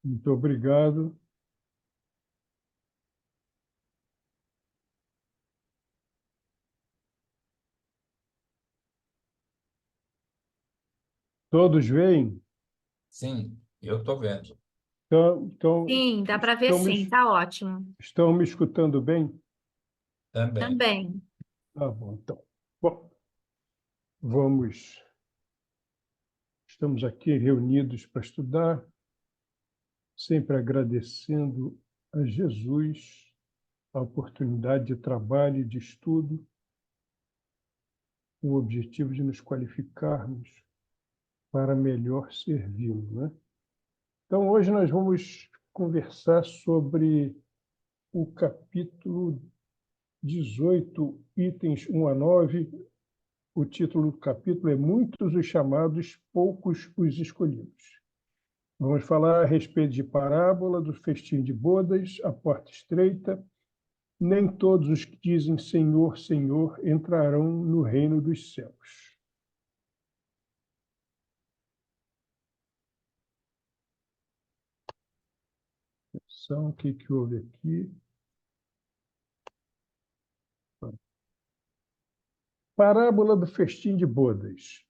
Muito obrigado. Todos veem? Sim, eu estou vendo Então, Sim, dá para ver estão sim, me, tá ótimo. estão me escutando bem? também. Também. Tá bom, então. Bom, vamos. Estamos aqui reunidos para estudar, sempre agradecendo a Jesus a oportunidade de trabalho e de estudo, com o objetivo de nos qualificarmos para melhor servi-lo, né? Então, hoje nós vamos conversar sobre o capítulo 18, itens 1 a 9. O título do capítulo é Muitos os chamados, poucos os escolhidos. Vamos falar a respeito de parábola, do festim de bodas, a porta estreita. Nem todos os que dizem Senhor, Senhor entrarão no reino dos céus. Atenção, o que houve aqui? Parábola do festim de bodas.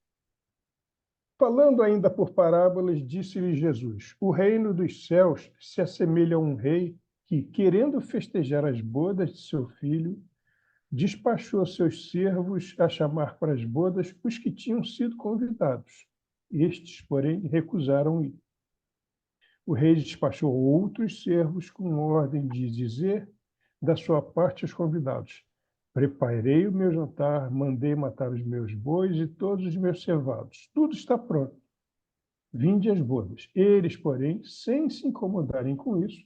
Falando ainda por parábolas, disse-lhe Jesus: O reino dos céus se assemelha a um rei que, querendo festejar as bodas de seu filho, despachou seus servos a chamar para as bodas os que tinham sido convidados. Estes, porém, recusaram ir. O rei despachou outros servos com ordem de dizer da sua parte aos convidados: Preparei o meu jantar, mandei matar os meus bois e todos os meus cevados. Tudo está pronto. Vinde às bodas. Eles, porém, sem se incomodarem com isso,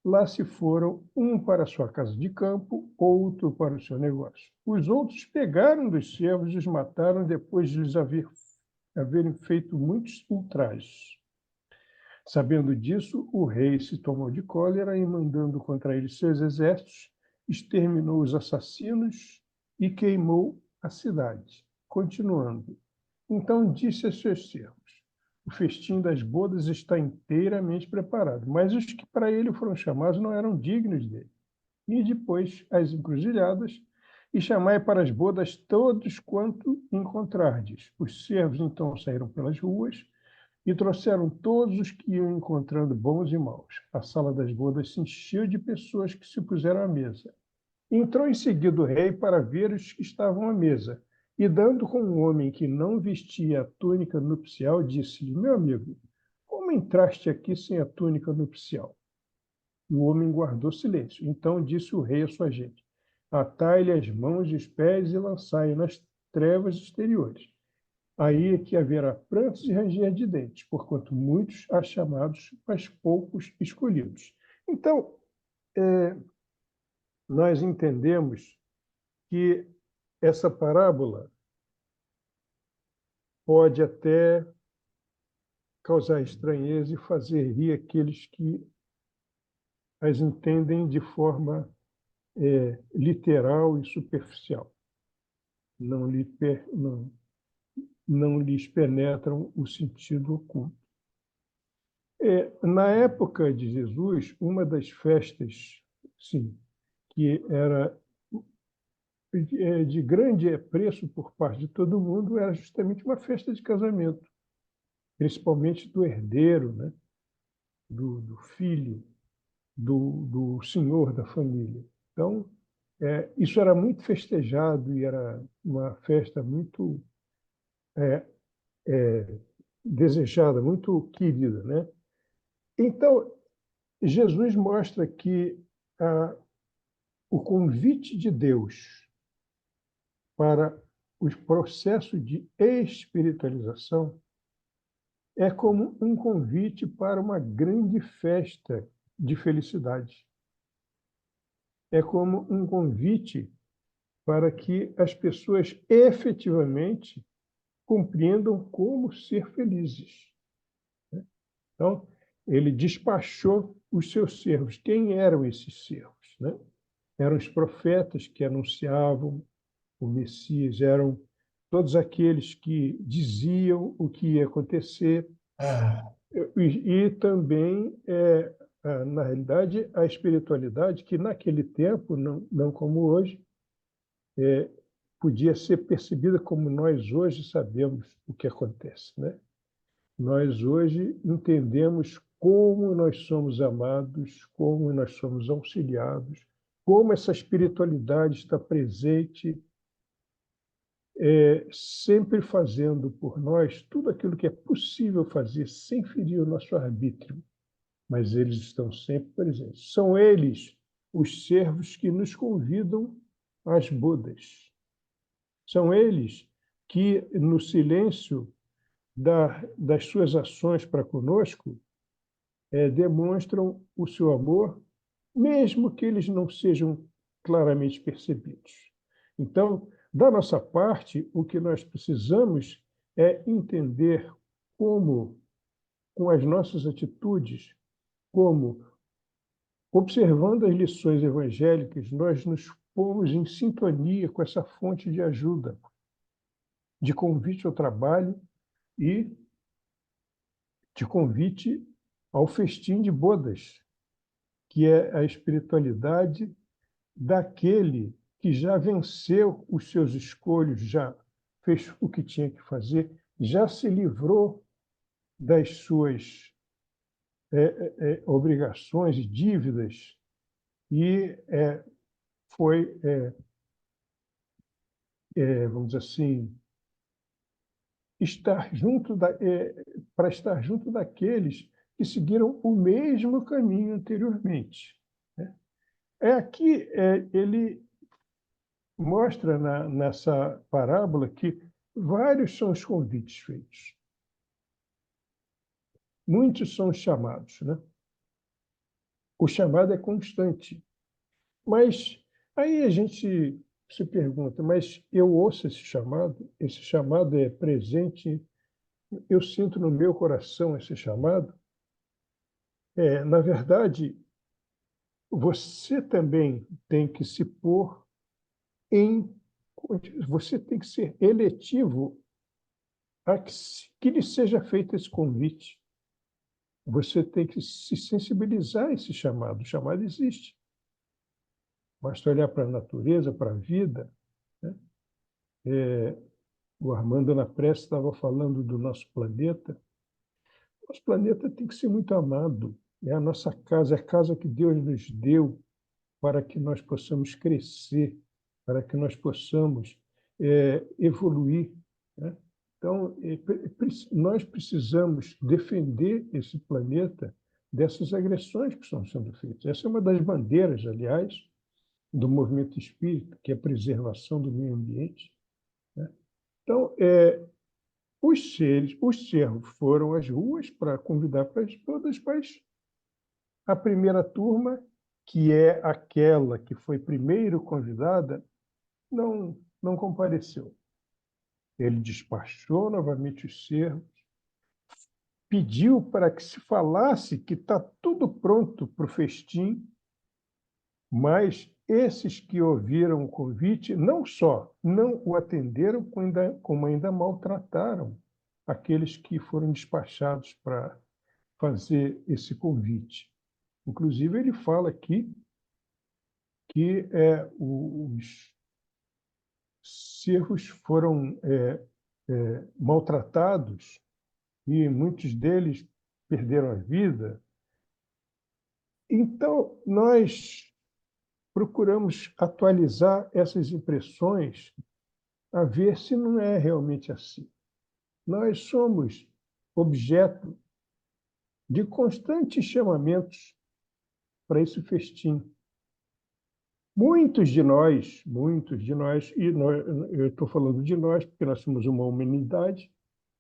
lá se foram, um para a sua casa de campo, outro para o seu negócio. Os outros pegaram dos servos e os mataram depois de lhes haverem feito muitos ultrajes. Sabendo disso, o rei se tomou de cólera e, mandando contra eles seus exércitos, exterminou os assassinos e queimou a cidade. Continuando. Então disse a seus servos: O festim das bodas está inteiramente preparado, mas os que para ele foram chamados não eram dignos dele. E depois as encruzilhadas, e chamai para as bodas todos quanto encontrardes. Os servos então saíram pelas ruas e trouxeram todos os que iam encontrando, bons e maus. A sala das bodas se encheu de pessoas que se puseram à mesa. Entrou em seguida o rei para ver os que estavam à mesa, e dando com um homem que não vestia a túnica nupcial, disse-lhe: Meu amigo, como entraste aqui sem a túnica nupcial? E o homem guardou silêncio. Então disse o rei à sua gente: Atai-lhe as mãos e os pés e lançai-o nas trevas exteriores. Aí é que haverá prantos e ranger de dentes, porquanto muitos há chamados, mas poucos escolhidos. Então, nós entendemos que essa parábola pode até causar estranheza e fazer rir aqueles que as entendem de forma literal e superficial. Não lhes penetram o sentido oculto. Na época de Jesus, uma das festas, sim, que era de grande apreço por parte de todo mundo, era justamente uma festa de casamento, principalmente do herdeiro, né? do filho, do senhor da família. Então, isso era muito festejado e era uma festa muito é, desejada, muito querida, né? Então, Jesus mostra que o convite de Deus para o processo de espiritualização é como um convite para uma grande festa de felicidade. É como um convite para que as pessoas efetivamente compreendam como ser felizes. Então, ele despachou os seus servos. Quem eram esses servos, né? Eram os profetas que anunciavam o Messias, eram todos aqueles que diziam o que ia acontecer, E também, na realidade, a espiritualidade, que naquele tempo, não como hoje, podia ser percebida como nós hoje sabemos o que acontece, né? Nós hoje entendemos como nós somos amados, como nós somos auxiliados, como essa espiritualidade está presente, sempre fazendo por nós tudo aquilo que é possível fazer sem ferir o nosso arbítrio, mas eles estão sempre presentes. São eles os servos que nos convidam às bodas. São eles que, no silêncio das suas ações para conosco, demonstram o seu amor, mesmo que eles não sejam claramente percebidos. Então, da nossa parte, o que nós precisamos é entender como, com as nossas atitudes, como, observando as lições evangélicas, nós nos pomos em sintonia com essa fonte de ajuda, de convite ao trabalho e de convite ao festim de bodas, que é a espiritualidade daquele que já venceu os seus escolhos, já fez o que tinha que fazer, já se livrou das suas obrigações e dívidas e foi, vamos dizer assim, para estar junto daqueles que seguiram o mesmo caminho anteriormente, né? Aqui ele mostra nessa parábola que vários são os convites feitos. Muitos são os chamados, né? O chamado é constante. Mas aí a gente se pergunta, mas eu ouço esse chamado é presente, eu sinto no meu coração esse chamado? Na verdade, você também tem que se pôr em... Você tem que ser eletivo a que lhe seja feito esse convite. Você tem que se sensibilizar a esse chamado. O chamado existe. Basta olhar para a natureza, para a vida, né? O Armando na prece estava falando do nosso planeta. Nosso planeta tem que ser muito amado. É a nossa casa, é a casa que Deus nos deu para que nós possamos crescer, para que nós possamos evoluir, né? Então, nós precisamos defender esse planeta dessas agressões que estão sendo feitas. Essa é uma das bandeiras, aliás, do movimento espírita, que é a preservação do meio ambiente, né? Então, os servos foram às ruas para convidar para as bodas, mas a primeira turma, que é aquela que foi primeiro convidada, não compareceu. Ele despachou novamente os servos, pediu para que se falasse que está tudo pronto para o festim, mas esses que ouviram o convite não só não o atenderam, como ainda maltrataram aqueles que foram despachados para fazer esse convite. Inclusive, ele fala aqui que os servos foram maltratados e muitos deles perderam a vida. Então, nós procuramos atualizar essas impressões a ver se não é realmente assim. Nós somos objeto de constantes chamamentos para esse festim. Muitos de nós, eu estou falando de nós porque nós somos uma humanidade,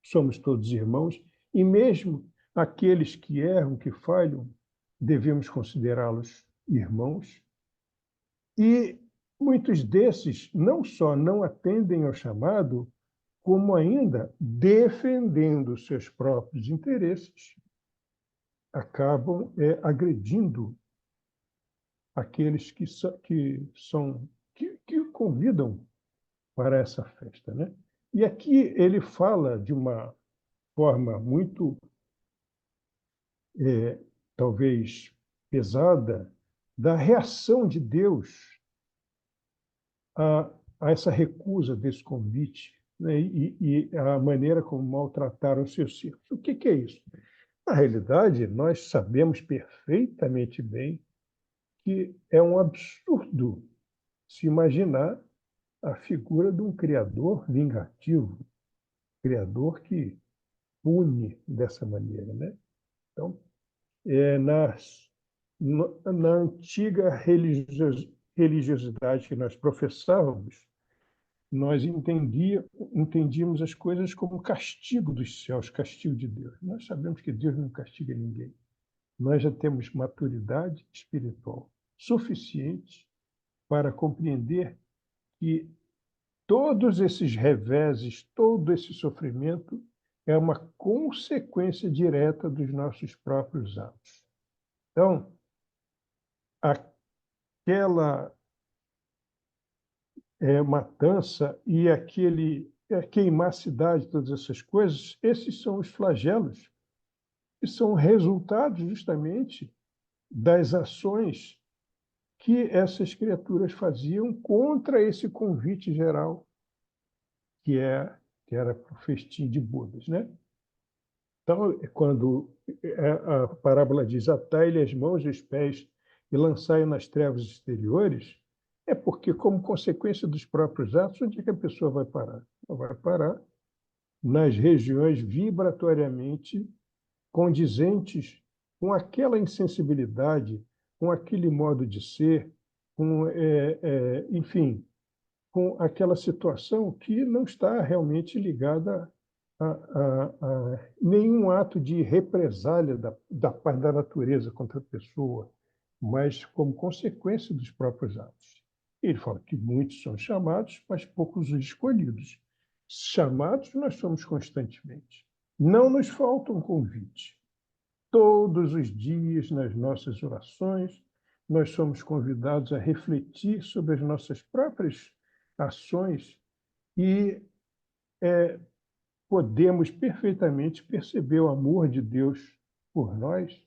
somos todos irmãos, e mesmo aqueles que erram, que falham, devemos considerá-los irmãos. E muitos desses não só não atendem ao chamado, como ainda, defendendo seus próprios interesses, acabam agredindo aqueles que convidam para essa festa, né? E aqui ele fala de uma forma muito talvez pesada, da reação de Deus a, a essa recusa desse convite, né? E a maneira como maltrataram os seus filhos. O que é isso? Na realidade, nós sabemos perfeitamente bem que é um absurdo se imaginar a figura de um criador vingativo, criador que pune dessa maneira, né? Então, na antiga religiosidade que nós professávamos, nós entendíamos as coisas como castigo dos céus, castigo de Deus. Nós sabemos que Deus não castiga ninguém. Nós já temos maturidade espiritual suficiente para compreender que todos esses reveses, todo esse sofrimento é uma consequência direta dos nossos próprios atos. Então, aquela matança e queimar a cidade, todas essas coisas, esses são os flagelos que são resultados justamente das ações que essas criaturas faziam contra esse convite geral que era para o festim de bodas, né? Então, quando a parábola diz atai-lhe as mãos e os pés e lançai-o nas trevas exteriores, é porque, como consequência dos próprios atos, onde é que a pessoa vai parar? Ela vai parar nas regiões vibratoriamente condizentes com aquela insensibilidade, com aquele modo de ser, enfim, com aquela situação que não está realmente ligada a nenhum ato de represália da natureza contra a pessoa, mas como consequência dos próprios atos. Ele fala que muitos são chamados, mas poucos os escolhidos. Chamados nós somos constantemente. Não nos falta um convite. Todos os dias, nas nossas orações, nós somos convidados a refletir sobre as nossas próprias ações e podemos perfeitamente perceber o amor de Deus por nós,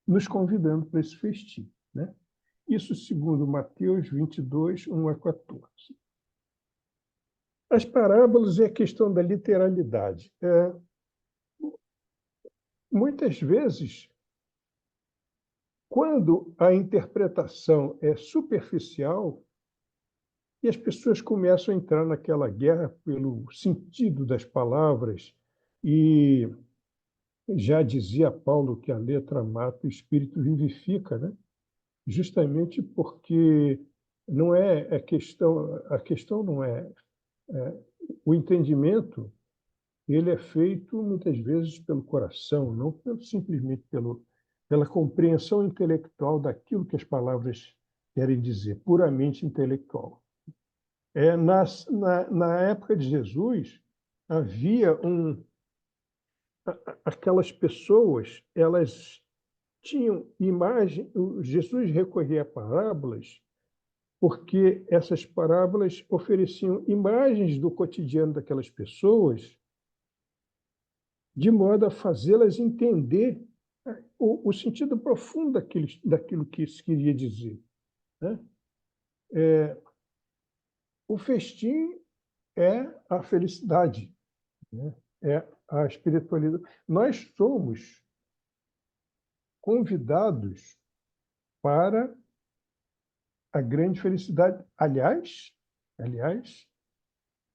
nos convidando para esse festim, né? Isso segundo Mateus 22, 1 a 14. As parábolas é a questão da literalidade. Muitas vezes, quando a interpretação é superficial, e as pessoas começam a entrar naquela guerra pelo sentido das palavras, e já dizia Paulo que a letra mata, o espírito vivifica, né? Justamente porque não é a questão não o entendimento, ele é feito muitas vezes pelo coração, não simplesmente pela compreensão intelectual daquilo que as palavras querem dizer, puramente intelectual. Na época de Jesus, havia aquelas pessoas, elas tinham imagem. Jesus recorria a parábolas porque essas parábolas ofereciam imagens do cotidiano daquelas pessoas, de modo a fazê-las entender o sentido profundo daquilo que isso queria dizer, né? O festim é a felicidade, né? É a espiritualidade. Nós somos convidados para a grande felicidade. Aliás,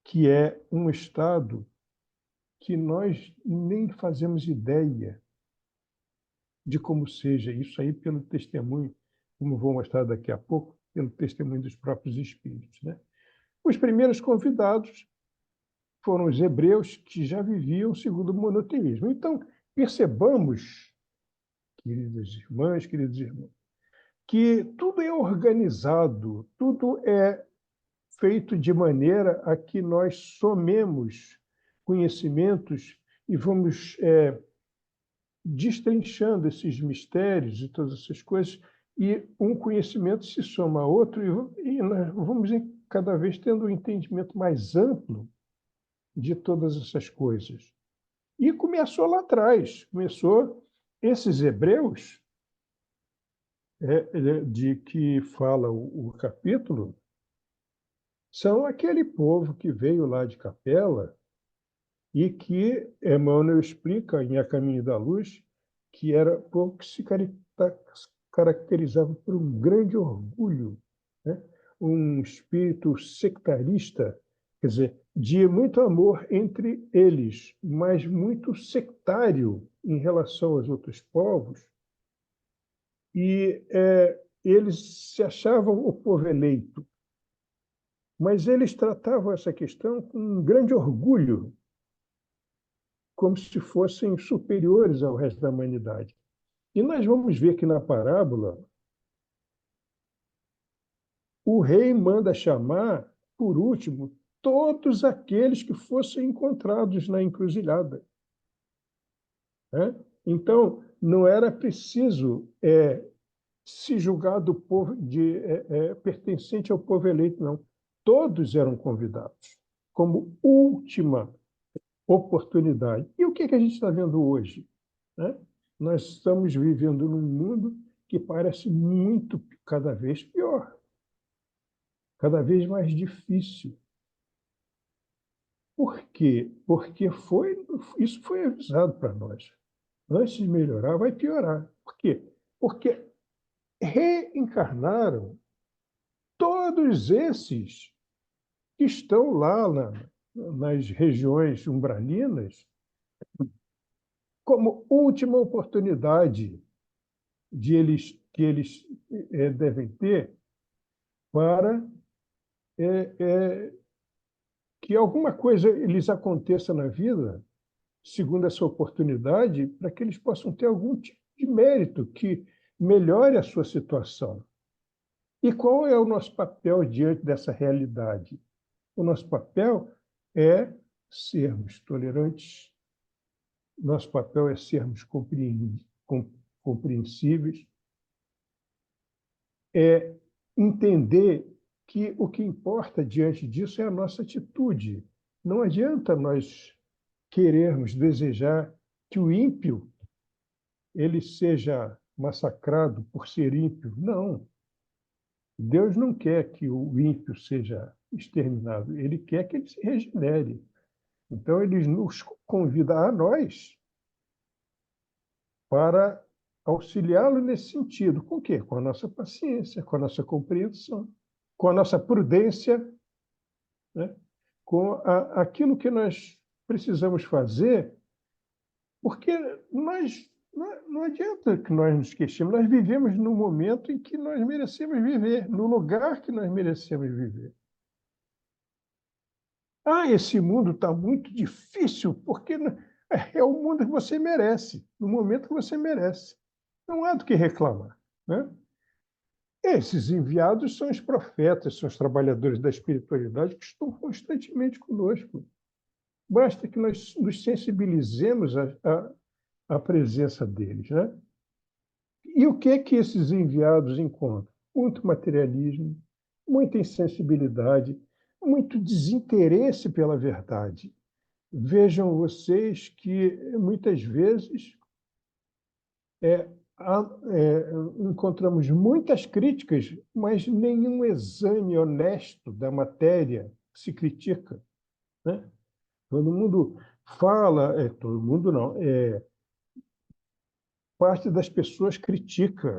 que é um estado que nós nem fazemos ideia de como seja isso aí pelo testemunho, como vou mostrar daqui a pouco, pelo testemunho dos próprios espíritos, né? Os primeiros convidados foram os hebreus que já viviam segundo o monoteísmo. Então, percebamos, queridas irmãs, queridos irmãos, que tudo é organizado, tudo é feito de maneira a que nós somemos conhecimentos e vamos destrinchando esses mistérios e todas essas coisas, e um conhecimento se soma a outro, e nós vamos cada vez tendo um entendimento mais amplo de todas essas coisas. E começou lá atrás, começou esses hebreus, de que fala o capítulo, são aquele povo que veio lá de Capela e que Emmanuel explica em A Caminho da Luz que era povo que se caracterizava por um grande orgulho, né? Um espírito sectarista, quer dizer, de muito amor entre eles, mas muito sectário em relação aos outros povos, e eles se achavam o povo eleito, mas eles tratavam essa questão com um grande orgulho, como se fossem superiores ao resto da humanidade. E nós vamos ver que na parábola o rei manda chamar, por último, todos aqueles que fossem encontrados na encruzilhada, né? Então, não era preciso se julgar do povo pertencente ao povo eleito, não. Todos eram convidados, como última oportunidade. E o que a gente está vendo hoje, né? Nós estamos vivendo num mundo que parece muito, cada vez pior, cada vez mais difícil. Por quê? Porque isso foi avisado para nós. Antes de melhorar, vai piorar. Por quê? Porque reencarnaram todos esses que estão lá nas regiões umbralinas como última oportunidade que eles devem ter para que alguma coisa lhes aconteça na vida, segundo essa oportunidade, para que eles possam ter algum tipo de mérito que melhore a sua situação. E qual é o nosso papel diante dessa realidade? O nosso papel é sermos tolerantes, nosso papel é sermos compreensíveis, é entender que o que importa diante disso é a nossa atitude. Não adianta nós querermos desejar que o ímpio ele seja massacrado por ser ímpio. Não. Deus não quer que o ímpio seja exterminado, ele quer que ele se regenere. Então, ele nos convida a nós para auxiliá-lo nesse sentido. Com o quê? Com a nossa paciência, com a nossa compreensão, com a nossa prudência, né? Com aquilo que nós precisamos fazer, porque não adianta que nós nos queixemos, nós vivemos no momento em que nós merecemos viver, no lugar que nós merecemos viver. Esse mundo está muito difícil, porque é o mundo que você merece, no momento que você merece. Não há do que reclamar, né? Esses enviados são os profetas, são os trabalhadores da espiritualidade que estão constantemente conosco. Basta que nós nos sensibilizemos à presença deles, né? E o que é que esses enviados encontram? Muito materialismo, muita insensibilidade, muito desinteresse pela verdade. Vejam vocês que, muitas vezes, encontramos muitas críticas, mas nenhum exame honesto da matéria se critica, né? Todo mundo fala, todo mundo não, parte das pessoas critica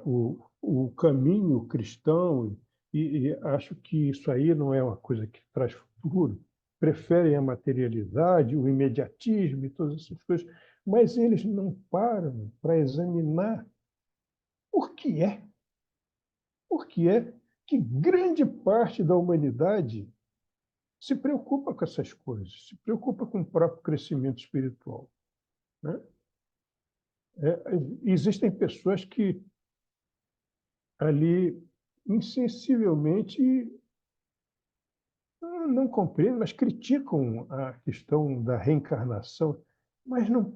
o caminho cristão e acho que isso aí não é uma coisa que traz futuro. Preferem a materialidade, o imediatismo e todas essas coisas, mas eles não param para examinar por que é, por que é que grande parte da humanidade se preocupa com essas coisas, se preocupa com o próprio crescimento espiritual, né? Existem pessoas que ali insensivelmente não compreendem, mas criticam a questão da reencarnação, mas não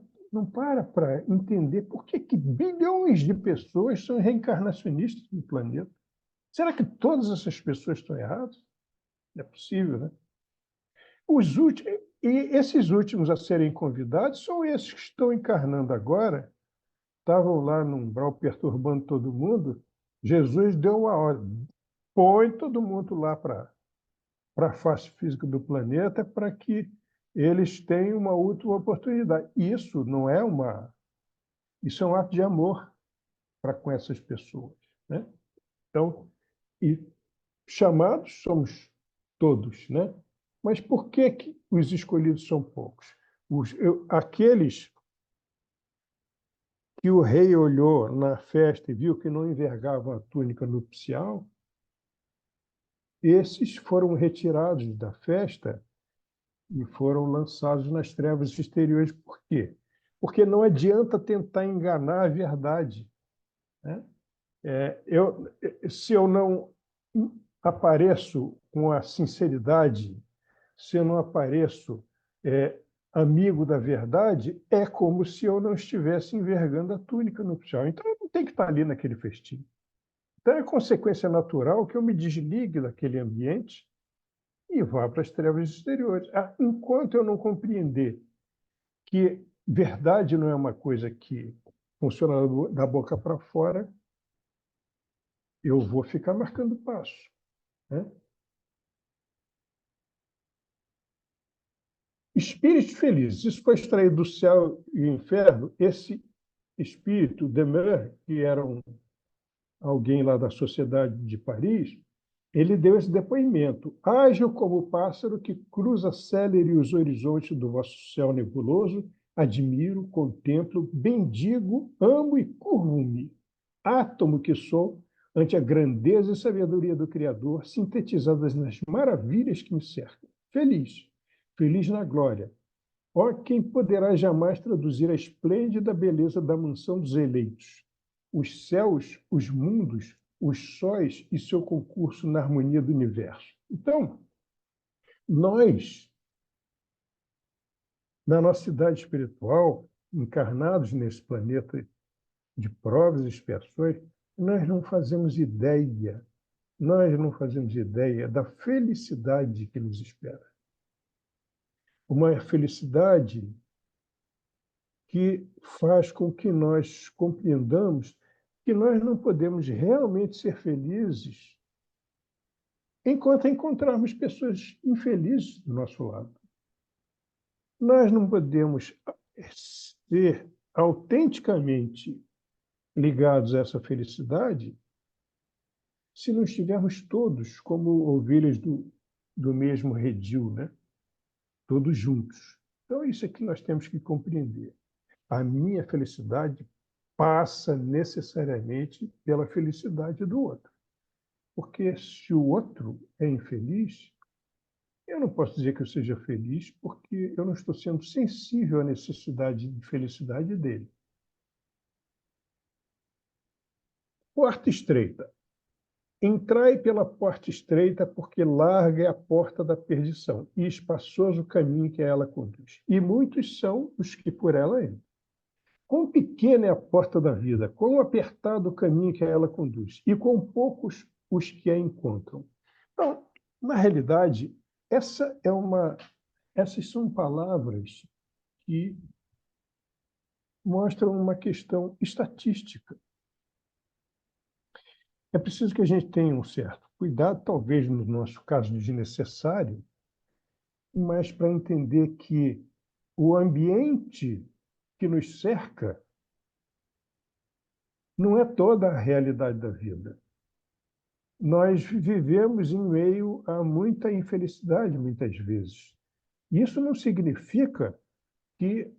para entender por que bilhões de pessoas são reencarnacionistas no planeta. Será que todas essas pessoas estão erradas? Não é possível, né? E esses últimos a serem convidados são esses que estão encarnando agora estavam lá no umbral perturbando todo mundo, Jesus deu uma ordem: põe todo mundo lá para a face física do planeta para que eles tenham uma última oportunidade. Isso é um ato de amor para com essas pessoas, né? Então, e chamados somos todos, né? Mas por que que os escolhidos são poucos? Aqueles que o rei olhou na festa e viu que não envergavam a túnica nupcial, esses foram retirados da festa e foram lançados nas trevas exteriores. Por quê? Porque não adianta tentar enganar a verdade, né? Se eu não apareço com a sinceridade, se eu não apareço é, amigo da verdade, é como se eu não estivesse envergando a túnica nupcial. Então, eu não tenho que estar ali naquele festim. Então, é consequência natural que eu me desligue daquele ambiente e vá para as trevas exteriores. Enquanto eu não compreender que verdade não é uma coisa que funciona da boca para fora, eu vou ficar marcando passo, né? Espíritos felizes. Isso foi extraído do Céu e Inferno. Esse espírito, Demeur, que era alguém lá da Sociedade de Paris, ele deu esse depoimento: ágil como o pássaro que cruza célere os horizontes do vosso céu nebuloso, admiro, contemplo, bendigo, amo e curvo-me, átomo que sou, ante a grandeza e sabedoria do Criador, sintetizadas nas maravilhas que me cercam. Feliz, feliz na glória. Ó, quem poderá jamais traduzir a esplêndida beleza da mansão dos eleitos? Os céus, os mundos, os sóis e seu concurso na harmonia do universo. Então, nós, na nossa idade espiritual, encarnados nesse planeta de provas e expiações, nós não fazemos ideia da felicidade que nos espera. Uma felicidade que faz com que nós compreendamos que nós não podemos realmente ser felizes enquanto encontrarmos pessoas infelizes do nosso lado. Nós não podemos ser autenticamente ligados a essa felicidade se não estivermos todos como ovelhas do mesmo redil, né? Todos juntos. Então, isso é que nós temos que compreender. A minha felicidade passa necessariamente pela felicidade do outro. Porque se o outro é infeliz, eu não posso dizer que eu seja feliz porque eu não estou sendo sensível à necessidade de felicidade dele. Porta estreita. Entrai pela porta estreita, porque larga é a porta da perdição, e espaçoso o caminho que a ela conduz. E muitos são os que por ela entram. Quão pequena é a porta da vida, quão apertado o caminho que a ela conduz, e quão poucos os que a encontram. Então, na realidade, essas são palavras que mostram uma questão estatística. É preciso que a gente tenha um certo cuidado, talvez no nosso caso desnecessário, mas para entender que o ambiente que nos cerca não é toda a realidade da vida. Nós vivemos em meio a muita infelicidade, muitas vezes. Isso não significa que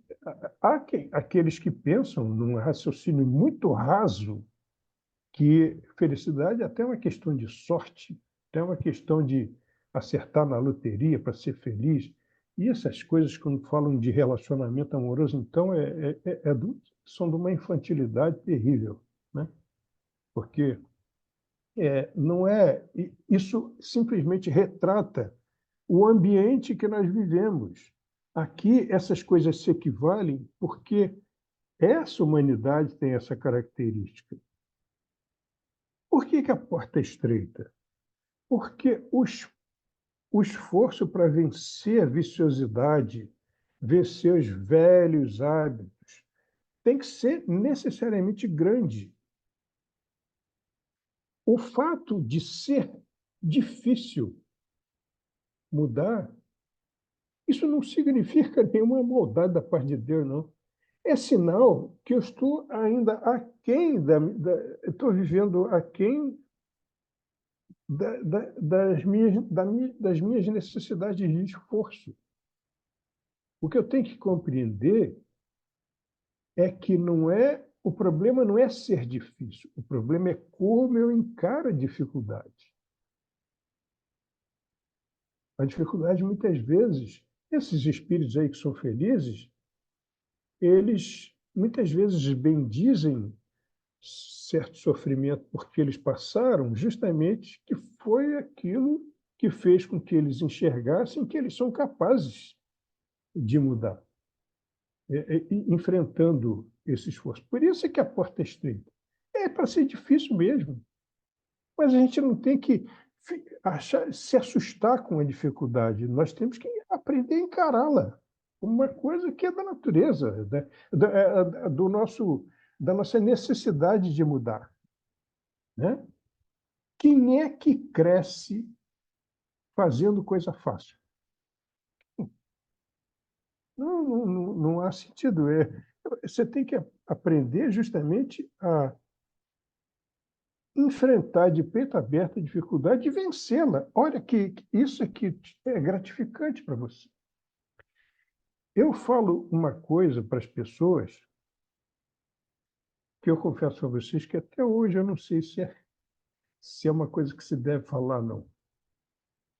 há aqueles que pensam, num raciocínio muito raso, que felicidade é até uma questão de sorte, até uma questão de acertar na loteria para ser feliz. E essas coisas, quando falam de relacionamento amoroso, então, são de uma infantilidade terrível, né? Porque não é. Isso simplesmente retrata o ambiente que nós vivemos. Aqui, essas coisas se equivalem porque essa humanidade tem essa característica. Por que a porta é estreita? Porque o esforço para vencer a viciosidade, vencer os velhos hábitos, tem que ser necessariamente grande. O fato de ser difícil mudar, isso não significa nenhuma maldade da parte de Deus, não. É sinal que eu estou ainda aquém estou vivendo aquém das minhas necessidades de esforço. O que eu tenho que compreender é que o problema não é ser difícil, o problema é como eu encaro a dificuldade. A dificuldade, muitas vezes, esses espíritos aí que são felizes, eles muitas vezes bendizem certo sofrimento porque eles passaram, justamente que foi aquilo que fez com que eles enxergassem que eles são capazes de mudar, enfrentando esse esforço. Por isso é que a porta é estreita. É para ser difícil mesmo, mas a gente não tem que se assustar com a dificuldade. Nós temos que aprender a encará-la como uma coisa que é da natureza, né? Da nossa necessidade de mudar, né? Quem é que cresce fazendo coisa fácil? Não há sentido. Você tem que aprender justamente a enfrentar de peito aberto a dificuldade e vencê-la. Olha que isso aqui é gratificante para você. Eu falo uma coisa para as pessoas que eu confesso a vocês que até hoje eu não sei se é uma coisa que se deve falar, não.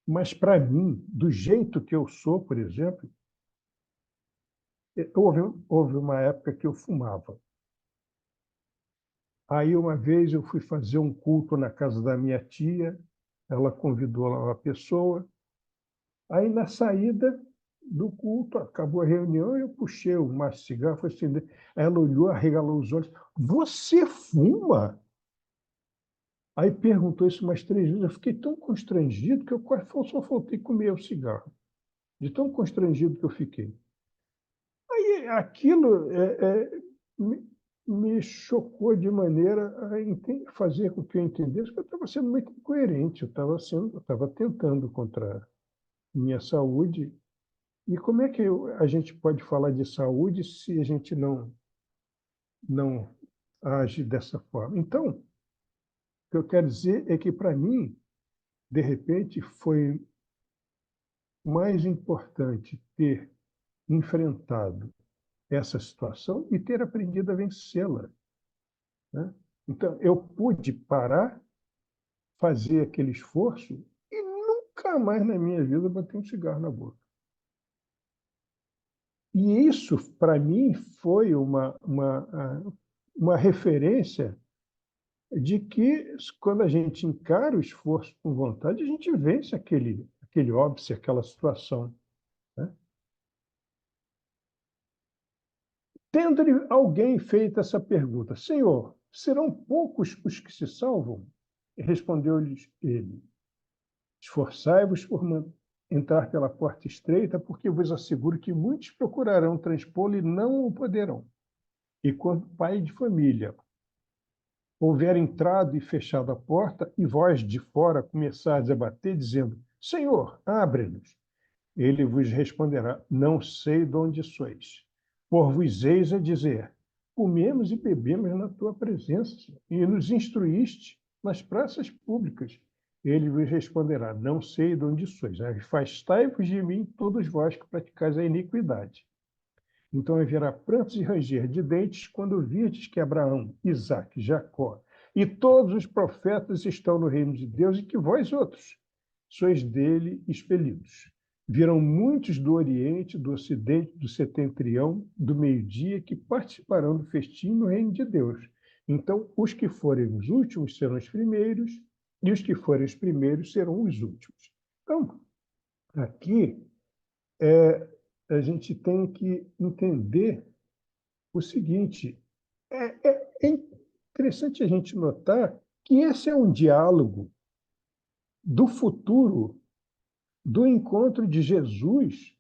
Mas, para mim, do jeito que eu sou, por exemplo, houve uma época que eu fumava. Aí, uma vez, eu fui fazer um culto na casa da minha tia, ela convidou lá uma pessoa. Aí, na saída do culto, acabou a reunião, eu puxei o maço de cigarro, fui acender. Aí ela olhou, arregalou os olhos. Você fuma? Aí perguntou isso umas 3 vezes. Eu fiquei tão constrangido que eu quase só faltei comer o cigarro. De tão constrangido que eu fiquei. Aí aquilo me chocou de maneira a fazer com que eu entendesse que eu estava sendo muito incoerente. Eu estava tentando contra minha saúde. E como é que a gente pode falar de saúde se a gente não age dessa forma? Então, o que eu quero dizer é que, para mim, de repente, foi mais importante ter enfrentado essa situação e ter aprendido a vencê-la, né? Então, eu pude parar, fazer aquele esforço e nunca mais na minha vida botei um cigarro na boca. E isso, para mim, foi uma referência de que, quando a gente encara o esforço com vontade, a gente vence aquele óbice, aquela situação, né? Tendo-lhe alguém feito essa pergunta: Senhor, serão poucos os que se salvam? Respondeu-lhes ele: Esforçai-vos por entrar pela porta estreita, porque vos asseguro que muitos procurarão transpô-lo e não o poderão. E quando pai de família houver entrado e fechado a porta, e vós de fora começardes a bater, dizendo: Senhor, abre-nos, ele vos responderá: Não sei de onde sois. Por-vos eis a dizer: Comemos e bebemos na tua presença, e nos instruíste nas praças públicas. Ele vos responderá: Não sei de onde sois. Afastai-vos de mim, todos vós que praticais a iniquidade. Então haverá prantos e ranger de dentes quando virdes que Abraão, Isaque, Jacó e todos os profetas estão no reino de Deus e que vós outros sois dele expelidos. Virão muitos do Oriente, do Ocidente, do Setentrião, do meio-dia, que participarão do festim no reino de Deus. Então, os que forem os últimos serão os primeiros, e os que forem os primeiros serão os últimos. Então, aqui, a gente tem que entender o seguinte: é interessante a gente notar que esse é um diálogo do futuro, do encontro de Jesus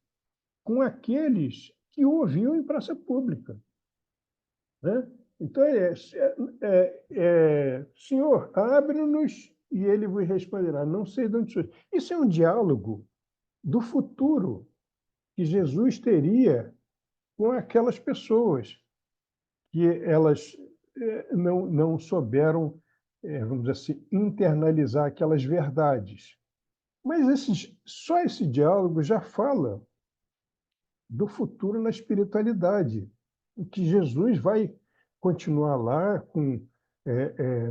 com aqueles que o ouviam em praça pública, né? Então, Senhor, abre-nos e ele vos responderá, não sei de onde sois. Isso é um diálogo do futuro que Jesus teria com aquelas pessoas que elas não souberam, vamos dizer assim, internalizar aquelas verdades. Mas só esse diálogo já fala do futuro na espiritualidade, em que Jesus vai continuar lá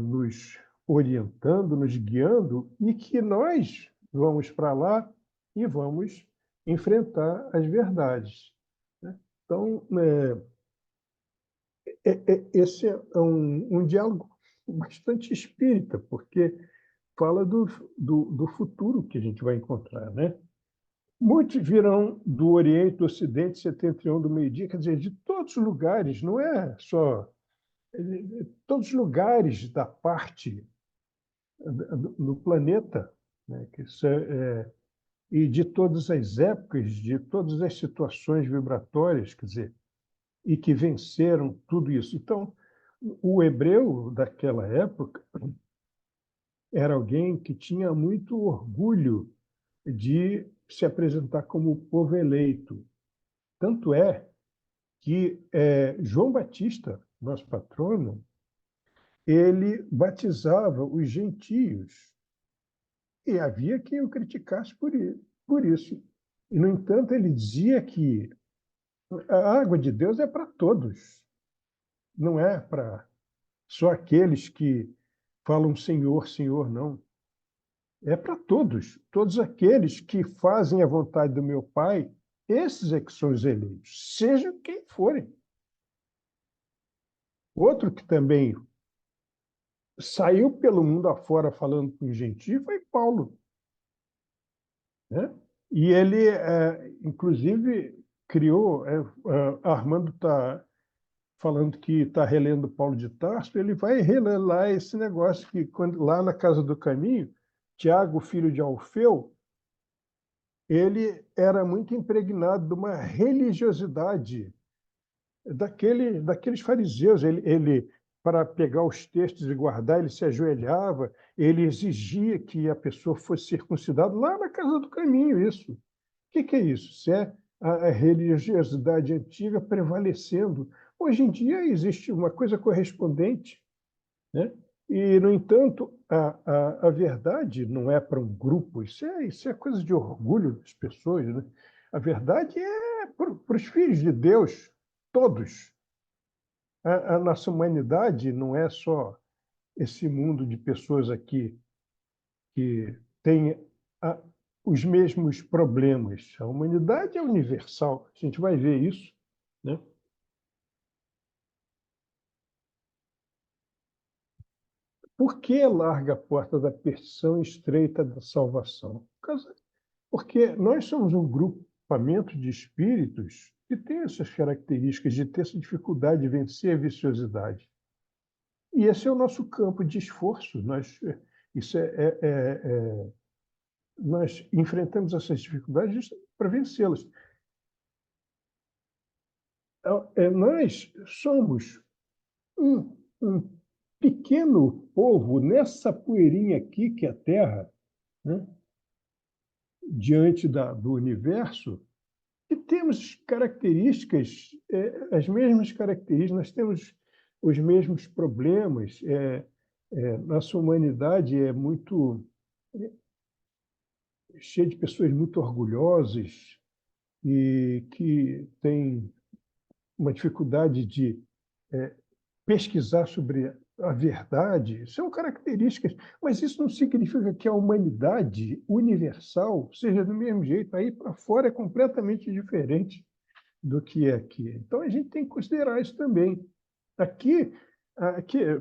nos orientando, nos guiando, e que nós vamos para lá e vamos enfrentar as verdades, né? Então, esse é um diálogo bastante espírita, porque fala do futuro que a gente vai encontrar, né? Muitos virão do Oriente, do Ocidente, setentrião, do meio-dia, quer dizer, de todos os lugares, não é só todos os lugares da parte do planeta, né? E de todas as épocas, de todas as situações vibratórias, quer dizer, e que venceram tudo isso. Então, o hebreu daquela época era alguém que tinha muito orgulho de se apresentar como o povo eleito. Tanto é que João Batista, nosso patrono, ele batizava os gentios e havia quem o criticasse por isso. E, no entanto, ele dizia que a água de Deus é para todos, não é para só aqueles que falam Senhor, Senhor, não. É para todos. Todos aqueles que fazem a vontade do meu Pai, esses é que são os eleitos, sejam quem forem. Outro que também saiu pelo mundo afora falando com os gentios foi Paulo, né? E ele, inclusive, criou, Armando está falando que está relendo Paulo de Tarso, ele vai reler lá esse negócio que, lá na Casa do Caminho, Tiago, filho de Alfeu, ele era muito impregnado de uma religiosidade daqueles fariseus. Ele, para pegar os textos e guardar, ele se ajoelhava, ele exigia que a pessoa fosse circuncidada lá na Casa do Caminho, isso. O que é isso? Isso é a religiosidade antiga prevalecendo. Hoje em dia existe uma coisa correspondente, né? E, no entanto, a verdade não é para um grupo, isso é coisa de orgulho das pessoas, né? A verdade é para os filhos de Deus, todos. A nossa humanidade não é só esse mundo de pessoas aqui que tem a, os mesmos problemas. A humanidade é universal, a gente vai ver isso, né? Por que larga a porta da perdição e estreita da salvação? Porque nós somos um grupamento de espíritos que tem essas características de ter essa dificuldade de vencer a viciosidade. E esse é o nosso campo de esforço. Isso nós enfrentamos essas dificuldades para vencê-las. Nós somos um pequeno povo nessa poeirinha aqui, que é a Terra, né? Diante do universo, e temos características, as mesmas características, nós temos os mesmos problemas. Nossa humanidade é muito cheia de pessoas muito orgulhosas e que têm uma dificuldade de pesquisar sobre a verdade. São características, mas isso não significa que a humanidade universal seja do mesmo jeito. Aí para fora é completamente diferente do que é aqui. Então a gente tem que considerar isso também. Aqui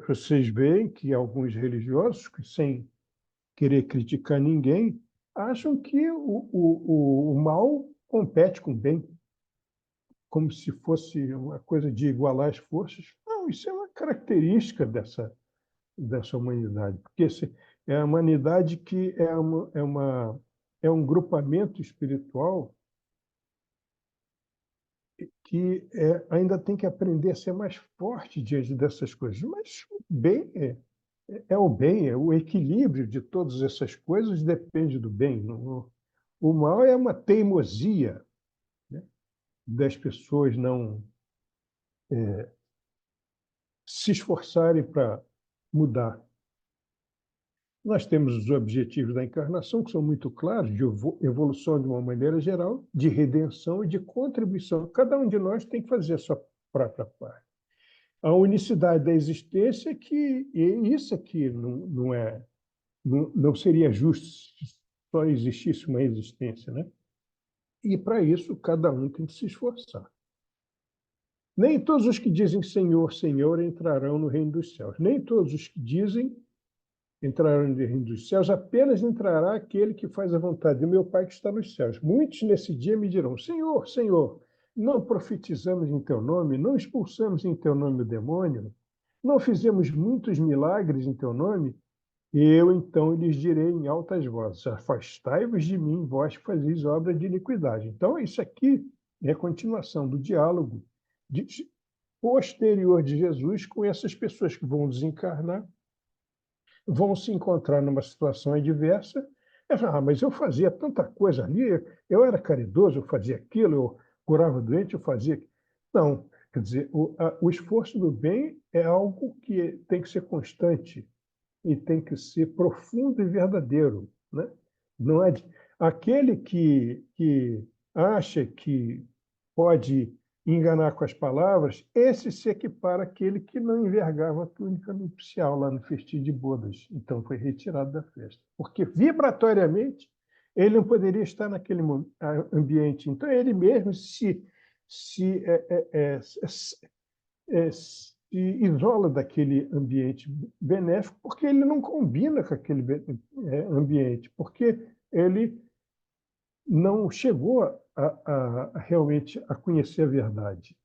vocês veem que alguns religiosos, sem querer criticar ninguém, acham que o mal compete com o bem, como se fosse uma coisa de igualar as forças. Não, isso é uma característica dessa humanidade, porque é a humanidade que é um grupamento espiritual ainda tem que aprender a ser mais forte diante dessas coisas. Mas o bem é o bem, é o equilíbrio de todas essas coisas depende do bem. O mal é uma teimosia, né, das pessoas não se esforçarem para mudar. Nós temos os objetivos da encarnação, que são muito claros, de evolução de uma maneira geral, de redenção e de contribuição. Cada um de nós tem que fazer a sua própria parte. A unicidade da existência e isso aqui não seria justo se só existisse uma existência, né? E para isso cada um tem que se esforçar. Nem todos os que dizem Senhor, Senhor entrarão no reino dos céus. Nem todos os que dizem entrarão no reino dos céus, apenas entrará aquele que faz a vontade do meu Pai que está nos céus. Muitos nesse dia me dirão: Senhor, Senhor, não profetizamos em teu nome, não expulsamos em teu nome o demônio, não fizemos muitos milagres em teu nome? E eu então lhes direi em altas vozes: afastai-vos de mim, vós que fazeis obra de iniquidade. Então, isso aqui é a continuação do diálogo posterior de Jesus com essas pessoas que vão desencarnar, vão se encontrar numa situação adversa. Mas eu fazia tanta coisa ali, eu era caridoso, eu fazia aquilo, eu curava doente, eu fazia. Não, quer dizer, o esforço do bem é algo que tem que ser constante e tem que ser profundo e verdadeiro, né? Não é aquele que acha que pode enganar com as palavras, esse se equipara àquele que não envergava a túnica nupcial lá no festim de bodas. Então foi retirado da festa. Porque vibratoriamente ele não poderia estar naquele ambiente. Então ele mesmo se, se isola daquele ambiente benéfico porque ele não combina com aquele ambiente, porque ele não chegou realmente a conhecer a verdade.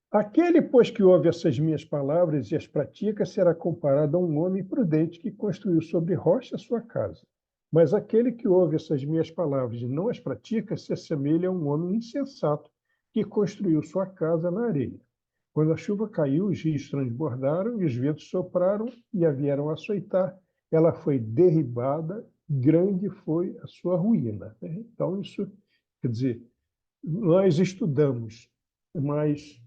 Aquele, pois, que ouve essas minhas palavras e as pratica, será comparado a um homem prudente que construiu sobre rocha a sua casa. Mas aquele que ouve essas minhas palavras e não as pratica, se assemelha a um homem insensato que construiu sua casa na areia. Quando a chuva caiu, os rios transbordaram e os ventos sopraram e a vieram açoitar. Ela foi derribada, grande foi a sua ruína. Então, isso, quer dizer, nós estudamos, mas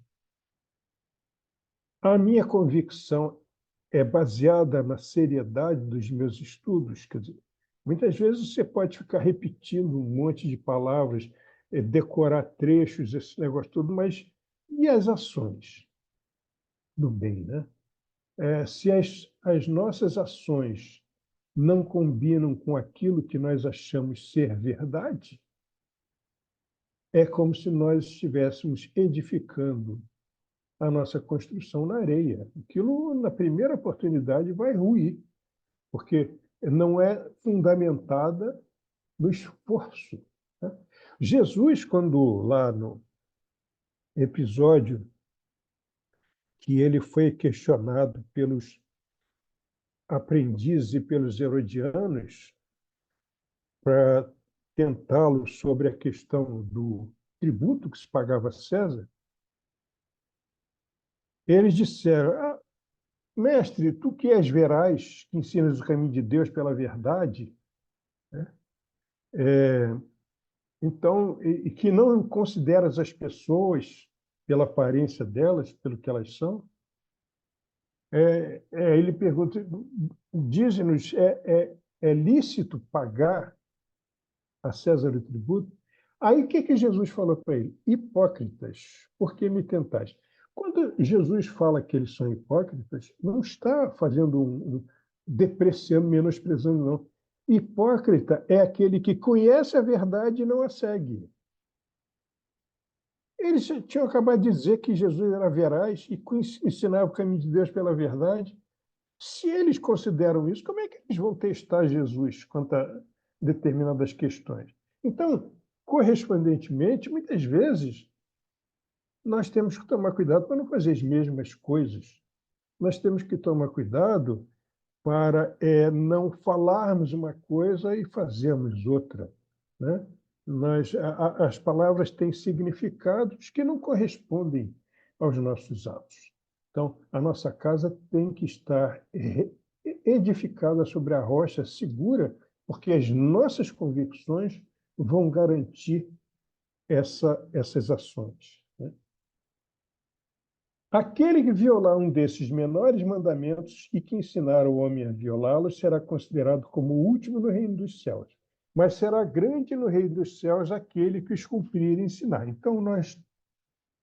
a minha convicção é baseada na seriedade dos meus estudos. Quer dizer, muitas vezes você pode ficar repetindo um monte de palavras, decorar trechos, esse negócio todo, mas e as ações do bem, né? Se as nossas ações não combinam com aquilo que nós achamos ser verdade, é como se nós estivéssemos edificando a nossa construção na areia. Aquilo, na primeira oportunidade, vai ruir, porque não é fundamentada no esforço, né? Jesus, quando lá no episódio que ele foi questionado pelos aprendizes e pelos herodianos para tentá-lo sobre a questão do tributo que se pagava a César, eles disseram: mestre, tu que és veraz, que ensinas o caminho de Deus pela verdade, né? Então, e que não consideras as pessoas pela aparência delas, pelo que elas são, ele pergunta: diz-nos, é lícito pagar a César o tributo? Aí o que Jesus falou para ele? Hipócritas, por que me tentais? Quando Jesus fala que eles são hipócritas, não está fazendo depreciando, menosprezando, não. Hipócrita é aquele que conhece a verdade e não a segue. Eles tinham acabado de dizer que Jesus era veraz e ensinava o caminho de Deus pela verdade. Se eles consideram isso, como é que eles vão testar Jesus quanto a determinadas questões? Então, correspondentemente, muitas vezes, nós temos que tomar cuidado para não fazer as mesmas coisas. Nós temos que tomar cuidado para não falarmos uma coisa e fazermos outra, né? As palavras têm significados que não correspondem aos nossos atos. Então, a nossa casa tem que estar edificada sobre a rocha segura, porque as nossas convicções vão garantir essas ações, né? Aquele que violar um desses menores mandamentos e que ensinar o homem a violá-los será considerado como o último no reino dos céus. Mas será grande no reino dos céus aquele que os cumprir e ensinar. Então, nós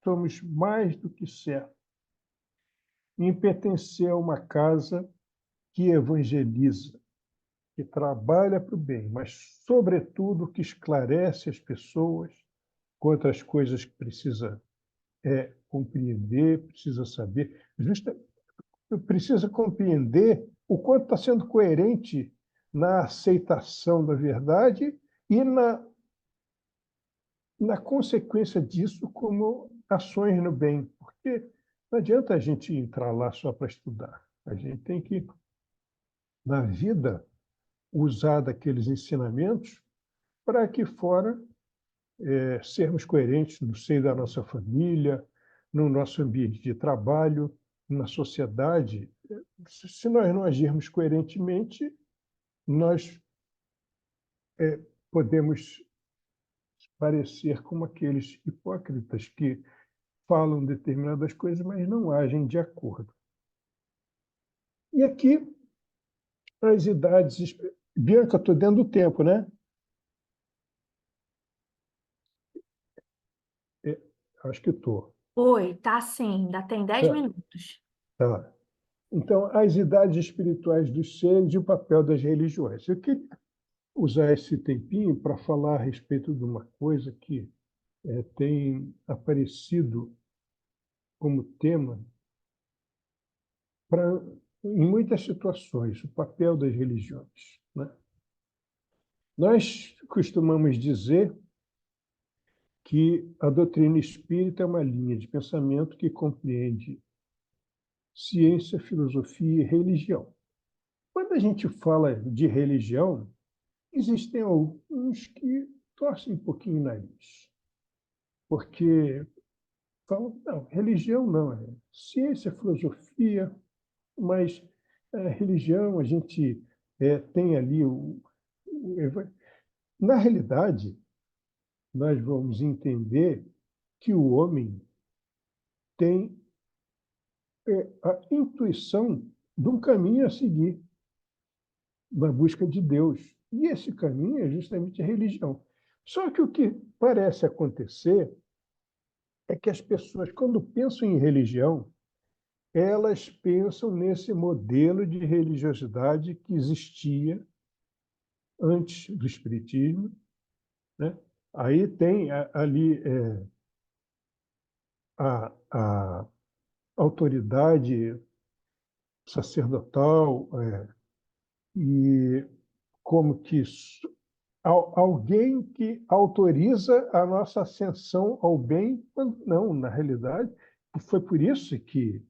somos mais do que certos em pertencer a uma casa que evangeliza, que trabalha para o bem, mas, sobretudo, que esclarece as pessoas quanto às coisas que precisa compreender, precisa saber, precisa compreender o quanto está sendo coerente na aceitação da verdade e na consequência disso como ações no bem. Porque não adianta a gente entrar lá só para estudar. A gente tem que, na vida, usar daqueles ensinamentos para que fora sermos coerentes no seio da nossa família, no nosso ambiente de trabalho, na sociedade. Se nós não agirmos coerentemente, nós podemos parecer como aqueles hipócritas que falam determinadas coisas, mas não agem de acordo. E aqui, as idades... Bianca, estou dentro do tempo, né? Acho que estou. Oi, tá sim, ainda tem 10 Tá. minutos. Tá. Então, as idades espirituais dos seres e o papel das religiões. Eu queria usar esse tempinho para falar a respeito de uma coisa que tem aparecido como tema em muitas situações, o papel das religiões, né? Nós costumamos dizer que a doutrina espírita é uma linha de pensamento que compreende ciência, filosofia e religião. Quando a gente fala de religião, existem alguns que torcem um pouquinho o nariz, porque falam, não, religião não, é ciência, filosofia, mas religião a gente tem ali Na realidade, nós vamos entender que o homem tem a intuição de um caminho a seguir na busca de Deus. E esse caminho é justamente a religião. Só que o que parece acontecer é que as pessoas, quando pensam em religião, elas pensam nesse modelo de religiosidade que existia antes do Espiritismo, né? Aí tem ali a autoridade sacerdotal e como que alguém que autoriza a nossa ascensão ao bem, quando não, na realidade, foi por isso que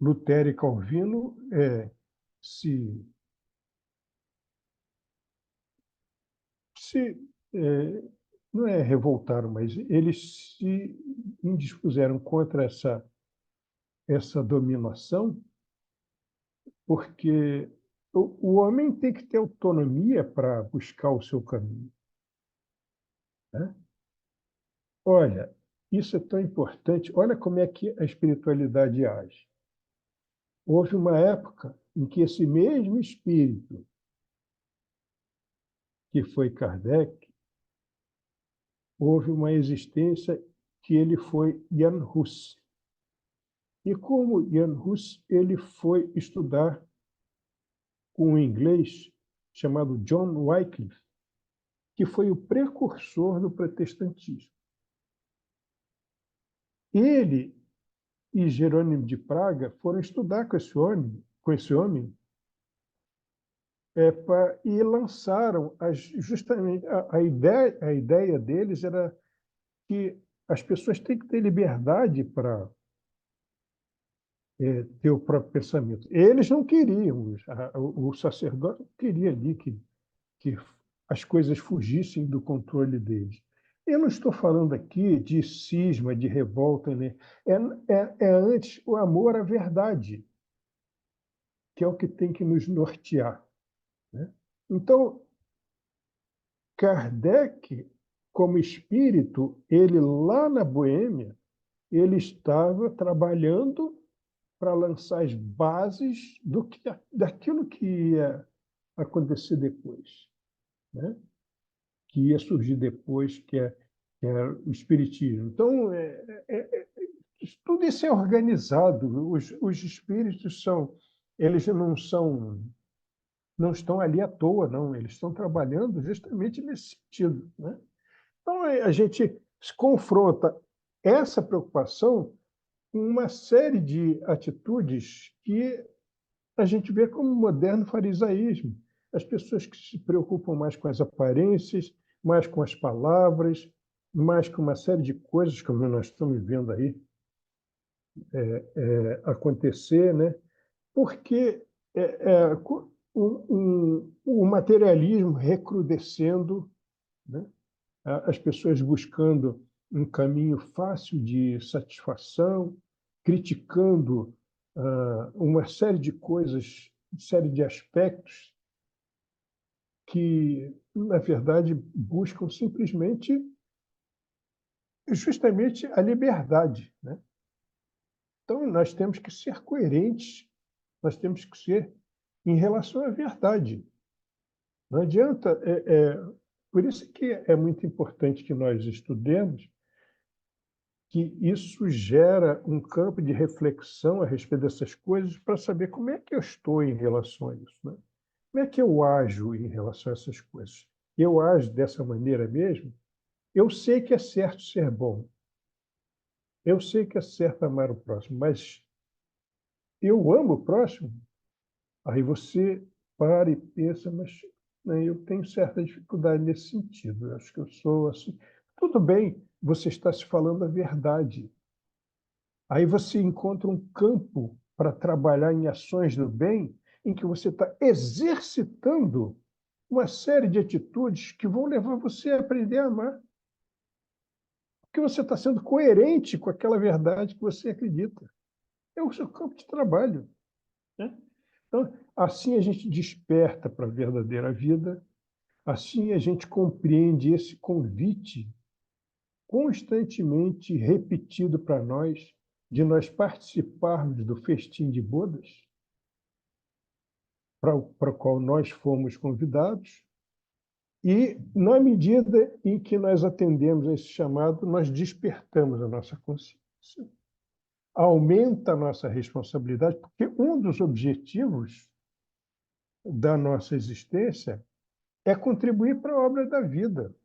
Lutero e Calvino se, se não é revoltaram, mas eles se indispuseram contra essa dominação, porque o homem tem que ter autonomia para buscar o seu caminho, né? Olha, isso é tão importante. Olha como é que a espiritualidade age. Houve uma época em que esse mesmo espírito, que foi Kardec, houve uma existência que ele foi Jan Hus. E como Jan Hus, ele foi estudar com um inglês chamado John Wycliffe, que foi o precursor do protestantismo. Ele e Jerônimo de Praga foram estudar com esse homem e lançaram justamente a ideia deles era que as pessoas têm que ter liberdade para ter o próprio pensamento. Eles não queriam, o sacerdote queria ali que as coisas fugissem do controle deles. Eu não estou falando aqui de cisma, de revolta, né? É antes o amor à verdade, que é o que tem que nos nortear, né? Então, Kardec, como espírito, ele lá na Boêmia, ele estava trabalhando para lançar as bases daquilo que ia acontecer depois, né? Que ia surgir depois, que é o Espiritismo. Então, tudo isso é organizado. Os espíritos eles não estão ali à toa, não. Eles estão trabalhando justamente nesse sentido, né? Então, a gente se confronta essa preocupação com uma série de atitudes que a gente vê como moderno farisaísmo. As pessoas que se preocupam mais com as aparências, mais com as palavras, mais com uma série de coisas, como nós estamos vendo aí acontecer, né? Porque o materialismo recrudescendo, né? As pessoas buscando um caminho fácil de satisfação, criticando uma série de coisas, série de aspectos que, na verdade, buscam simplesmente, justamente a liberdade, né? Então, nós temos que ser coerentes, nós temos que ser em relação à verdade. Não adianta. Por isso que é muito importante que nós estudemos, que isso gera um campo de reflexão a respeito dessas coisas para saber como é que eu estou em relação a isso, né? Como é que eu ajo em relação a essas coisas? Eu ajo dessa maneira mesmo? Eu sei que é certo ser bom, eu sei que é certo amar o próximo, mas eu amo o próximo? Aí você para e pensa, mas, né, eu tenho certa dificuldade nesse sentido. Eu acho que eu sou assim. Tudo bem, você está se falando a verdade. Aí você encontra um campo para trabalhar em ações do bem, em que você está exercitando uma série de atitudes que vão levar você a aprender a amar. Porque você está sendo coerente com aquela verdade que você acredita. É o seu campo de trabalho, né? Então, assim a gente desperta para a verdadeira vida, assim a gente compreende esse convite constantemente repetido para nós, de nós participarmos do festim de bodas, para o qual nós fomos convidados, e, na medida em que nós atendemos a esse chamado, nós despertamos a nossa consciência, aumenta a nossa responsabilidade, porque um dos objetivos da nossa existência é contribuir para a obra da vida.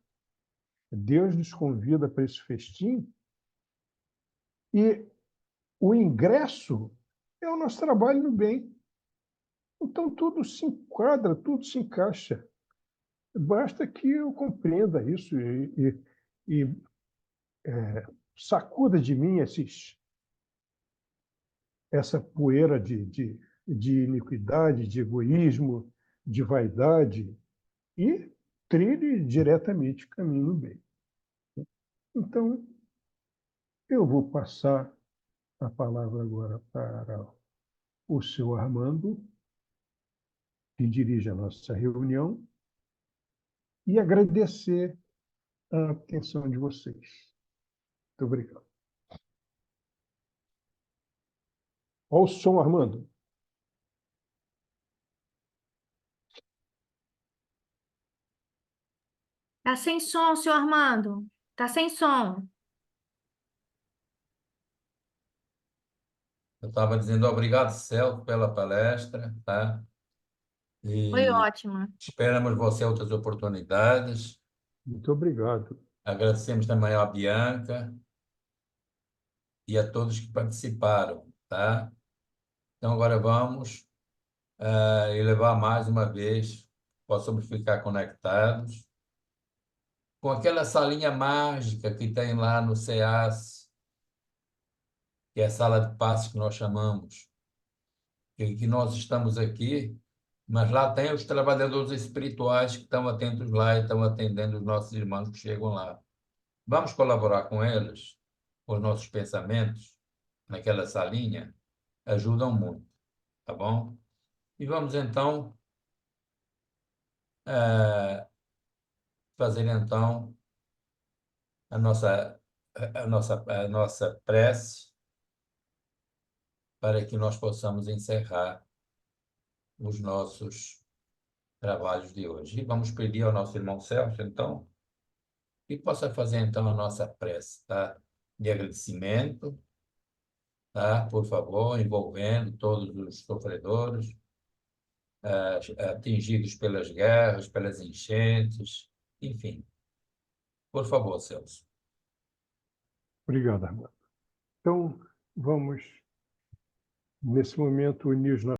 Deus nos convida para esse festim e o ingresso é o nosso trabalho no bem. Então, tudo se enquadra, tudo se encaixa. Basta que eu compreenda isso e sacuda de mim essa poeira de iniquidade, de egoísmo, de vaidade, e trilhe diretamente o caminho do bem. Então, eu vou passar a palavra agora para o seu Armando, que dirige a nossa reunião, e agradecer a atenção de vocês. Muito obrigado. Olha o som, Armando. Tá sem som, senhor Armando. Tá sem som. Eu estava dizendo obrigado, Celso, pela palestra, tá? Foi E ótima. esperamos você outras oportunidades. Muito obrigado. Agradecemos também à Bianca e a todos que participaram, tá? Então, agora vamos elevar mais uma vez, possamos ficar conectados com aquela salinha mágica que tem lá no CEAS, que é a sala de passes que nós chamamos, que nós estamos aqui Mas lá tem os trabalhadores espirituais que estão atentos lá e estão atendendo os nossos irmãos que chegam lá. Vamos colaborar com eles, com os nossos pensamentos, naquela salinha, ajudam muito, tá bom? E vamos então fazer então a nossa prece para que nós possamos encerrar os nossos trabalhos de hoje. E vamos pedir ao nosso irmão Celso, então, que possa fazer então a nossa prece, tá? De agradecimento, tá? Por favor, envolvendo todos os sofredores, atingidos pelas guerras, pelas enchentes, enfim. Por favor, Celso. Obrigado, Armando. Então, vamos, nesse momento, unir os nossos